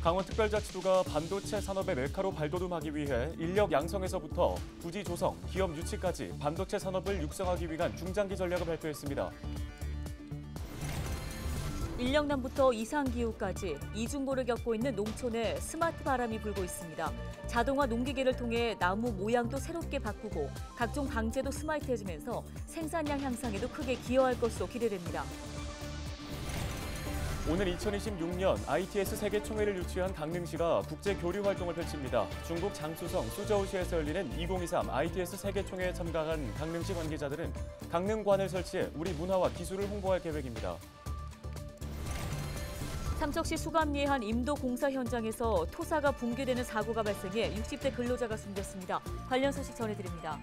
강원특별자치도가 반도체 산업의 메카로 발돋움하기 위해 인력 양성에서부터 부지 조성, 기업 유치까지 반도체 산업을 육성하기 위한 중장기 전략을 발표했습니다. 인력난부터 이상기후까지 이중고를 겪고 있는 농촌에 스마트 바람이 불고 있습니다. 자동화 농기계를 통해 나무 모양도 새롭게 바꾸고 각종 방제도 스마트해지면서 생산량 향상에도 크게 기여할 것으로 기대됩니다. 오늘 2026년 ITS 세계총회를 유치한 강릉시가 국제교류 활동을 펼칩니다. 중국 장쑤성 수저우시에서 열리는 2023 ITS 세계총회에 참가한 강릉시 관계자들은 강릉관을 설치해 우리 문화와 기술을 홍보할 계획입니다. 삼척시 수감리의 한 임도 공사 현장에서 토사가 붕괴되는 사고가 발생해 60대 근로자가 숨졌습니다. 관련 소식 전해드립니다.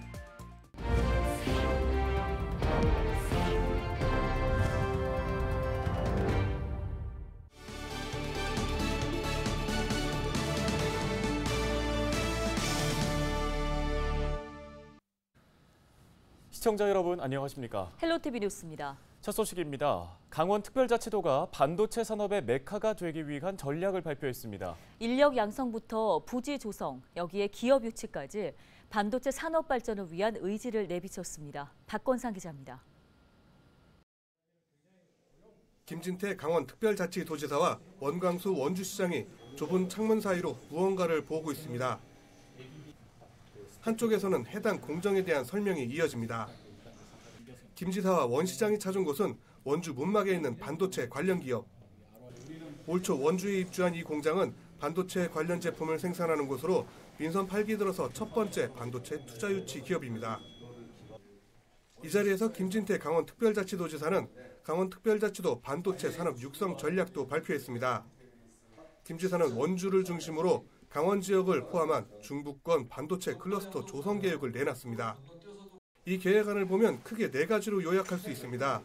시청자 여러분 안녕하십니까? 헬로티비 뉴스입니다. 첫 소식입니다. 강원특별자치도가 반도체 산업의 메카가 되기 위한 전략을 발표했습니다. 인력 양성부터 부지 조성, 여기에 기업 유치까지 반도체 산업 발전을 위한 의지를 내비쳤습니다. 박건상 기자입니다. 김진태 강원특별자치도지사와 원광수 원주시장이 좁은 창문 사이로 무언가를 보고 있습니다. 한쪽에서는 해당 공정에 대한 설명이 이어집니다. 김 지사와 원 시장이 찾은 곳은 원주 문막에 있는 반도체 관련 기업. 올 초 원주에 입주한 이 공장은 반도체 관련 제품을 생산하는 곳으로 민선 8기 들어서 첫 번째 반도체 투자 유치 기업입니다. 이 자리에서 김진태 강원특별자치도지사는 강원특별자치도 반도체 산업 육성 전략도 발표했습니다. 김 지사는 원주를 중심으로 강원 지역을 포함한 중부권 반도체 클러스터 조성 계획을 내놨습니다. 이 계획안을 보면 크게 4가지로 요약할 수 있습니다.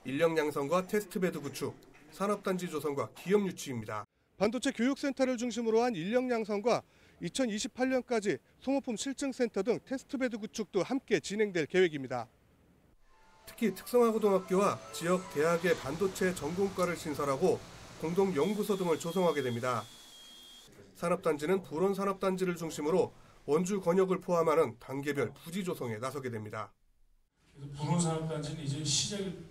인력 양성과 테스트베드 구축, 산업단지 조성과 기업 유치입니다. 반도체 교육센터를 중심으로 한 인력 양성과 2028년까지 소모품 실증센터 등 테스트베드 구축도 함께 진행될 계획입니다. 특히 특성화고등학교와 지역 대학의 반도체 전공과를 신설하고 공동 연구소 등을 조성하게 됩니다. 산업단지는 불원 산업단지를 중심으로 원주 권역을 포함하는 단계별 부지 조성에 나서게 됩니다. 불원 산업단지는 이제 시작일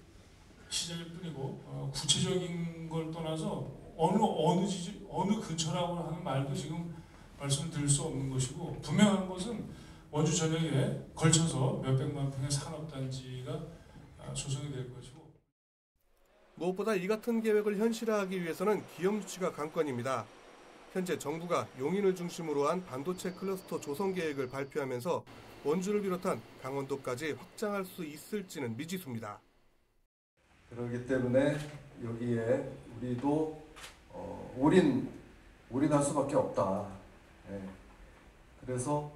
뿐이고 구체적인 걸 떠나서 어느 근처라고 하는 말도 지금 말씀드릴 수 없는 것이고 분명한 것은 원주 전역에 걸쳐서 몇백만 평의 산업단지가 조성이 될 것이고 무엇보다 이 같은 계획을 현실화하기 위해서는 기업 유치가 관건입니다. 현재 정부가 용인을 중심으로 한 반도체 클러스터 조성 계획을 발표하면서 원주를 비롯한 강원도까지 확장할 수 있을지는 미지수입니다. 그렇기 때문에 여기에 우리도 올인할 수밖에 없다. 그래서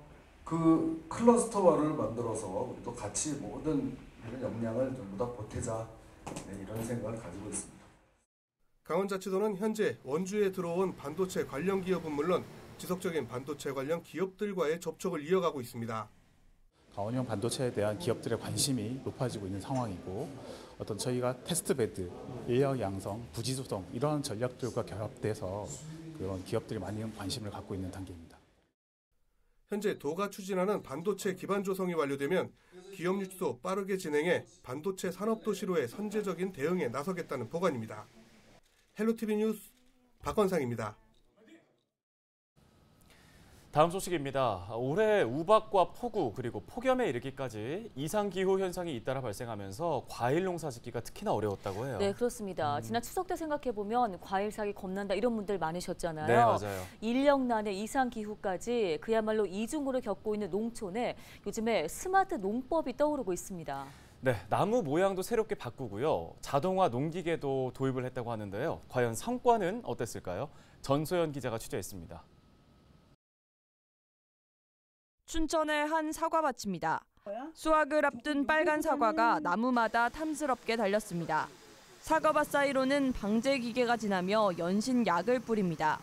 그 클러스터화를 만들어서 우리도 같이 모든 이런 역량을 전부 다 보태자 이런 생각을 가지고 있습니다. 강원자치도는 현재 원주에 들어온 반도체 관련 기업은 물론 지속적인 반도체 관련 기업들과의 접촉을 이어가고 있습니다. 강원형 반도체에 대한 기업들의 관심이 높아지고 있는 상황이고 저희가 테스트베드, 인력 양성, 부지 조성 이런 전략들과 결합돼서 그런 기업들이 많은 관심을 갖고 있는 단계입니다. 현재 도가 추진하는 반도체 기반 조성이 완료되면 기업 유치도 빠르게 진행해 반도체 산업도시로의 선제적인 대응에 나서겠다는 보관입니다. 헬로티비 뉴스 박건상입니다. 다음 소식입니다. 올해 우박과 폭우 그리고 폭염에 이르기까지 이상기후 현상이 잇따라 발생하면서 과일 농사 짓기가 특히나 어려웠다고 해요. 네, 그렇습니다. 지난 추석 때 생각해보면 과일 사기 겁난다 이런 분들 많으셨잖아요. 네, 맞아요. 인력난에 이상기후까지 그야말로 이중고를 겪고 있는 농촌에 요즘에 스마트 농법이 떠오르고 있습니다. 네, 나무 모양도 새롭게 바꾸고요. 자동화 농기계도 도입을 했다고 하는데요. 과연 성과는 어땠을까요? 전소연 기자가 취재했습니다. 춘천의 한 사과밭입니다. 수확을 앞둔 빨간 사과가 나무마다 탐스럽게 달렸습니다. 사과밭 사이로는 방제 기계가 지나며 연신 약을 뿌립니다.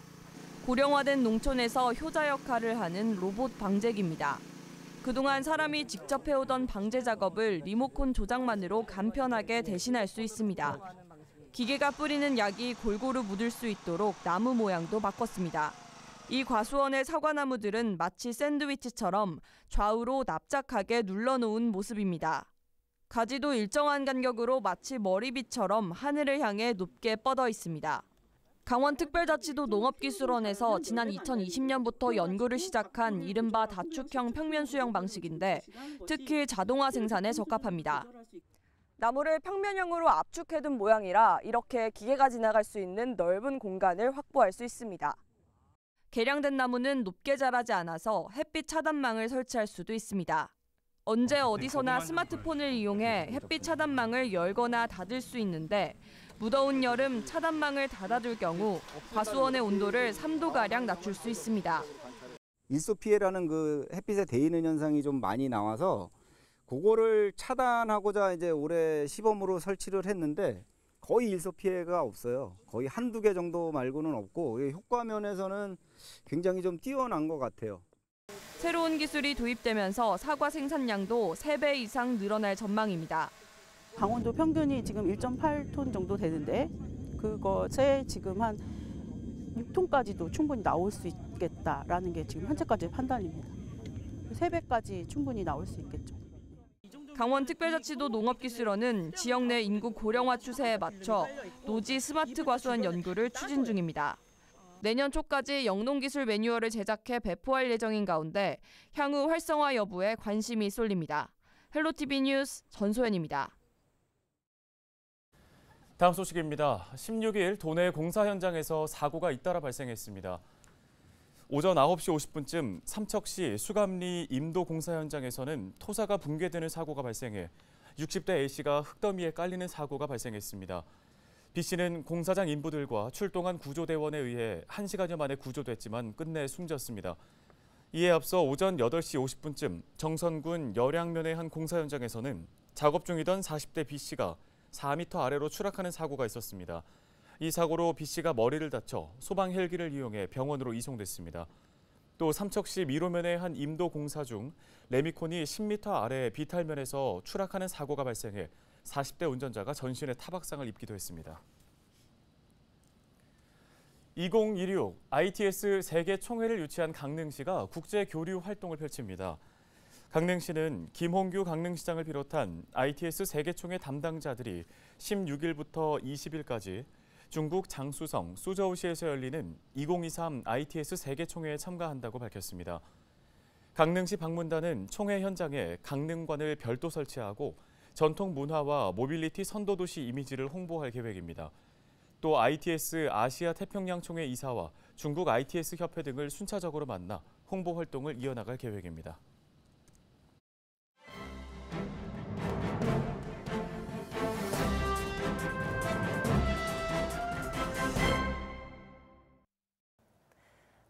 고령화된 농촌에서 효자 역할을 하는 로봇 방제기입니다. 그동안 사람이 직접 해오던 방제 작업을 리모컨 조작만으로 간편하게 대신할 수 있습니다. 기계가 뿌리는 약이 골고루 묻을 수 있도록 나무 모양도 바꿨습니다. 이 과수원의 사과나무들은 마치 샌드위치처럼 좌우로 납작하게 눌러놓은 모습입니다. 가지도 일정한 간격으로 마치 머리빗처럼 하늘을 향해 높게 뻗어 있습니다. 강원특별자치도 농업기술원에서 지난 2020년부터 연구를 시작한 이른바 다축형 평면 수영 방식인데 특히 자동화 생산에 적합합니다. 나무를 평면형으로 압축해둔 모양이라 이렇게 기계가 지나갈 수 있는 넓은 공간을 확보할 수 있습니다. 개량된 나무는 높게 자라지 않아서 햇빛 차단망을 설치할 수도 있습니다. 언제 어디서나 스마트폰을 이용해 햇빛 차단망을 열거나 닫을 수 있는데 무더운 여름 차단망을 닫아둘 경우 과수원의 온도를 3도가량 낮출 수 있습니다. 일소 피해라는 그 햇빛에 데이는 현상이 좀 많이 나와서 그거를 차단하고자 이제 올해 시범으로 설치를 했는데 거의 일소 피해가 없어요. 거의 한두 개 정도 말고는 없고 효과 면에서는 굉장히 좀 뛰어난 것 같아요. 새로운 기술이 도입되면서 사과 생산량도 3배 이상 늘어날 전망입니다. 강원도 평균이 지금 1.8톤 정도 되는데 그것에 지금 한 6톤까지도 충분히 나올 수 있겠다라는 게 지금 현재까지 판단입니다. 3배까지 충분히 나올 수 있겠죠. 강원특별자치도 농업기술원은 지역 내 인구 고령화 추세에 맞춰 노지 스마트 과수원 연구를 추진 중입니다. 내년 초까지 영농기술 매뉴얼을 제작해 배포할 예정인 가운데 향후 활성화 여부에 관심이 쏠립니다. 헬로티비 뉴스 전소연입니다. 다음 소식입니다. 16일 도내 공사 현장에서 사고가 잇따라 발생했습니다. 오전 9시 50분쯤 삼척시 수감리 임도 공사 현장에서는 토사가 붕괴되는 사고가 발생해 60대 A씨가 흙더미에 깔리는 사고가 발생했습니다. B씨는 공사장 인부들과 출동한 구조대원에 의해 1시간여 만에 구조됐지만 끝내 숨졌습니다. 이에 앞서 오전 8시 50분쯤 정선군 열양면의 한 공사 현장에서는 작업 중이던 40대 B씨가 4m 아래로 추락하는 사고가 있었습니다. 이 사고로 B씨가 머리를 다쳐 소방 헬기를 이용해 병원으로 이송됐습니다. 또 삼척시 미로면의 한 임도 공사 중 레미콘이 10m 아래 비탈면에서 추락하는 사고가 발생해 40대 운전자가 전신에 타박상을 입기도 했습니다. 2016 ITS 세계 총회를 유치한 강릉시가 국제 교류 활동을 펼칩니다. 강릉시는 김홍규 강릉시장을 비롯한 ITS 세계총회 담당자들이 16일부터 20일까지 중국 장쑤성 수저우시에서 열리는 2023 ITS 세계총회에 참가한다고 밝혔습니다. 강릉시 방문단은 총회 현장에 강릉관을 별도 설치하고 전통 문화와 모빌리티 선도도시 이미지를 홍보할 계획입니다. 또 ITS 아시아 태평양 총회 이사와 중국 ITS 협회 등을 순차적으로 만나 홍보 활동을 이어나갈 계획입니다.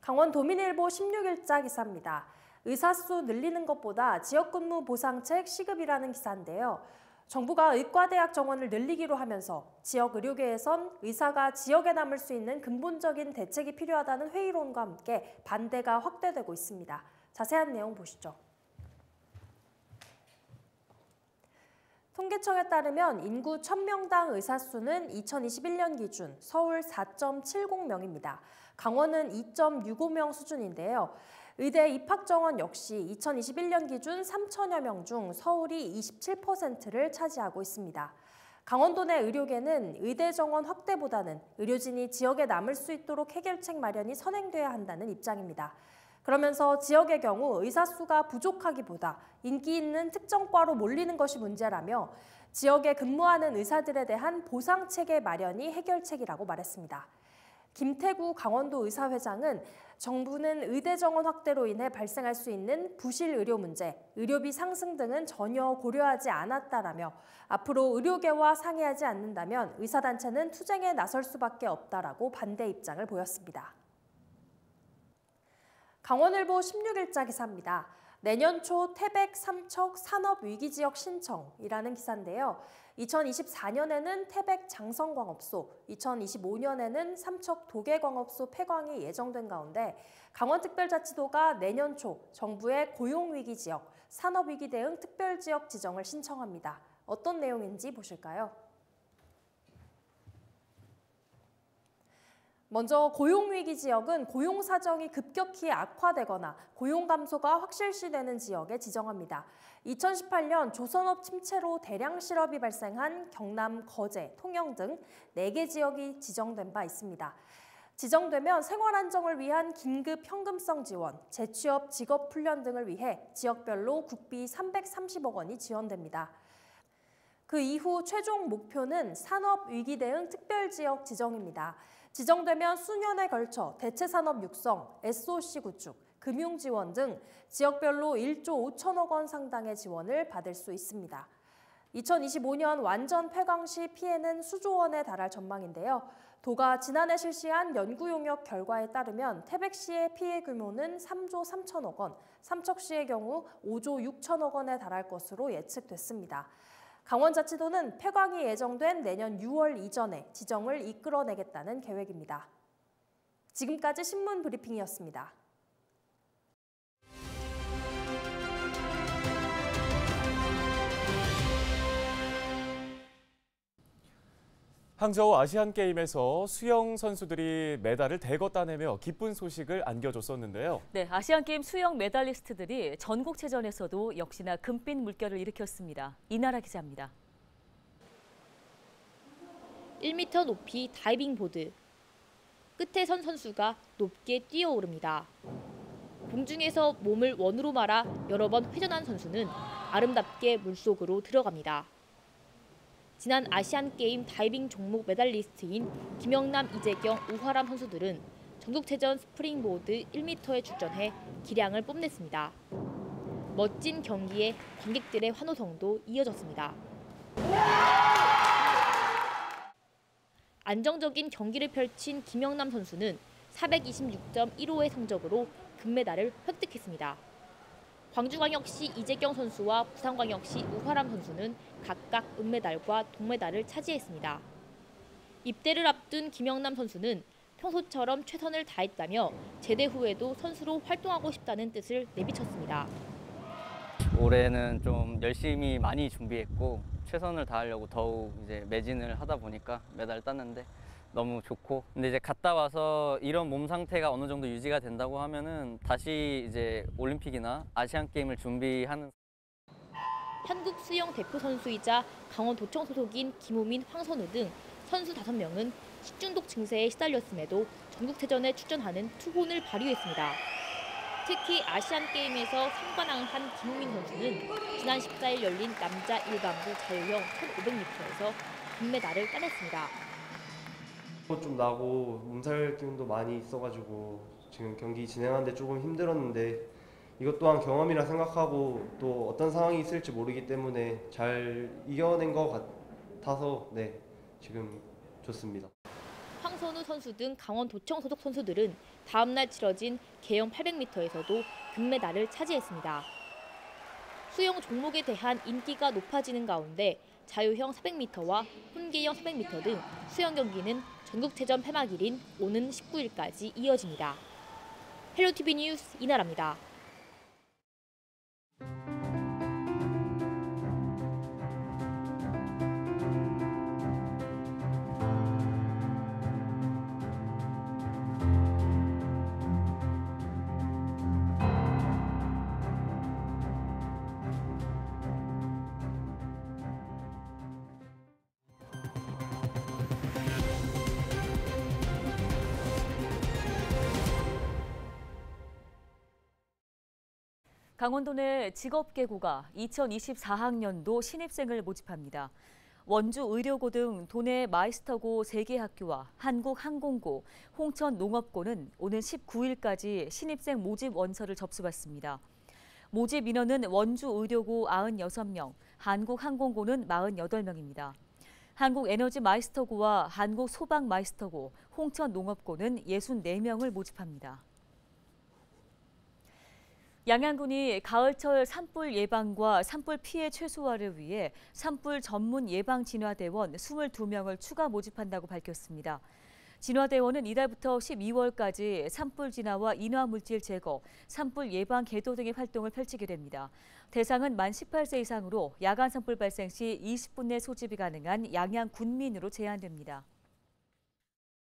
강원도민일보 16일자 기사입니다. 의사수 늘리는 것보다 지역근무 보상책 시급이라는 기사인데요. 정부가 의과대학 정원을 늘리기로 하면서 지역 의료계에선 의사가 지역에 남을 수 있는 근본적인 대책이 필요하다는 회의론과 함께 반대가 확대되고 있습니다. 자세한 내용 보시죠. 통계청에 따르면 인구 1000명당 의사 수는 2021년 기준 서울 4.70명입니다. 강원은 2.65명 수준인데요. 의대 입학 정원 역시 2021년 기준 3천여 명 중 서울이 27%를 차지하고 있습니다. 강원도 내 의료계는 의대 정원 확대보다는 의료진이 지역에 남을 수 있도록 해결책 마련이 선행돼야 한다는 입장입니다. 그러면서 지역의 경우 의사 수가 부족하기보다 인기 있는 특정 과로 몰리는 것이 문제라며 지역에 근무하는 의사들에 대한 보상 체계 마련이 해결책이라고 말했습니다. 김태구 강원도 의사회장은 정부는 의대 정원 확대로 인해 발생할 수 있는 부실 의료 문제, 의료비 상승 등은 전혀 고려하지 않았다라며 앞으로 의료계와 상의하지 않는다면 의사단체는 투쟁에 나설 수밖에 없다라고 반대 입장을 보였습니다. 강원일보 16일자 기사입니다. 내년 초 태백 삼척 산업위기지역 신청이라는 기사인데요. 2024년에는 태백 장성광업소, 2025년에는 삼척 도계광업소 폐광이 예정된 가운데 강원특별자치도가 내년 초 정부의 고용위기지역, 산업위기 대응 특별지역 지정을 신청합니다. 어떤 내용인지 보실까요? 먼저 고용위기 지역은 고용 사정이 급격히 악화되거나 고용 감소가 확실시되는 지역에 지정합니다. 2018년 조선업 침체로 대량 실업이 발생한 경남, 거제, 통영 등 4개 지역이 지정된 바 있습니다. 지정되면 생활 안정을 위한 긴급 현금성 지원, 재취업 직업 훈련 등을 위해 지역별로 국비 330억 원이 지원됩니다. 그 이후 최종 목표는 산업 위기 대응 특별지역 지정입니다. 지정되면 수년에 걸쳐 대체산업 육성, SOC 구축, 금융 지원 등 지역별로 1조 5천억 원 상당의 지원을 받을 수 있습니다. 2025년 완전 폐광 시 피해는 수조 원에 달할 전망인데요. 도가 지난해 실시한 연구 용역 결과에 따르면 태백시의 피해 규모는 3조 3천억 원, 삼척시의 경우 5조 6천억 원에 달할 것으로 예측됐습니다. 강원자치도는 폐광이 예정된 내년 6월 이전에 지정을 이끌어내겠다는 계획입니다. 지금까지 신문 브리핑이었습니다. 항저우 아시안게임에서 수영 선수들이 메달을 대거 따내며 기쁜 소식을 안겨줬었는데요. 네, 아시안게임 수영 메달리스트들이 전국체전에서도 역시나 금빛 물결을 일으켰습니다. 이나라 기자입니다. 1m 높이 다이빙 보드. 끝에 선 선수가 높게 뛰어오릅니다. 공중에서 몸을 원으로 말아 여러 번 회전한 선수는 아름답게 물속으로 들어갑니다. 지난 아시안게임 다이빙 종목 메달리스트인 김영남, 이재경, 우화람 선수들은 전국체전 스프링보드 1m에 출전해 기량을 뽐냈습니다. 멋진 경기에 관객들의 환호성도 이어졌습니다. 안정적인 경기를 펼친 김영남 선수는 426.15의 성적으로 금메달을 획득했습니다. 광주광역시 이재경 선수와 부산광역시 우화람 선수는 각각 은메달과 동메달을 차지했습니다. 입대를 앞둔 김영남 선수는 평소처럼 최선을 다했다며 제대 후에도 선수로 활동하고 싶다는 뜻을 내비쳤습니다. 올해는 좀 열심히 많이 준비했고 최선을 다하려고 더욱 이제 매진을 하다 보니까 메달을 땄는데 너무 좋고, 근데 이제 갔다 와서 이런 몸 상태가 어느 정도 유지가 된다고 하면은 다시 이제 올림픽이나 아시안 게임을 준비하는. 한국 수영 대표 선수이자 강원도청 소속인 김우민, 황선우 등 선수 5명은 식중독 증세에 시달렸음에도 전국체전에 출전하는 투혼을 발휘했습니다. 특히 아시안게임에서 3관왕을 한 김우민 선수는 지난 14일 열린 남자 일반부 자유형 1500m에서 금메달을 따냈습니다. 좀 나고 몸살 기운도 많이 있어가지고 지금 경기 진행하는데 조금 힘들었는데 이것 또한 경험이라 생각하고 또 어떤 상황이 있을지 모르기 때문에 잘 이겨낸 것 같아서 지금 좋습니다. 황선우 선수 등 강원도청 소속 선수들은 다음 날 치러진 계영 800m에서도 금메달을 차지했습니다. 수영 종목에 대한 인기가 높아지는 가운데 자유형 400m와 혼계형 400m 등 수영 경기는 전국체전 폐막일인 오는 19일까지 이어집니다. 헬로티비 뉴스 이나라입니다. 강원도 내 직업계고가 2024학년도 신입생을 모집합니다. 원주의료고 등 도내 마이스터고 3개 학교와 한국항공고, 홍천농업고는 오는 19일까지 신입생 모집 원서를 접수받습니다. 모집 인원은 원주의료고 96명, 한국항공고는 48명입니다. 한국에너지 마이스터고와 한국소방마이스터고, 홍천농업고는 64명을 모집합니다. 양양군이 가을철 산불 예방과 산불 피해 최소화를 위해 산불 전문 예방진화대원 22명을 추가 모집한다고 밝혔습니다. 진화대원은 이달부터 12월까지 산불 진화와 인화물질 제거, 산불 예방 계도 등의 활동을 펼치게 됩니다. 대상은 만 18세 이상으로 야간 산불 발생 시 20분 내 소집이 가능한 양양 군민으로 제한됩니다.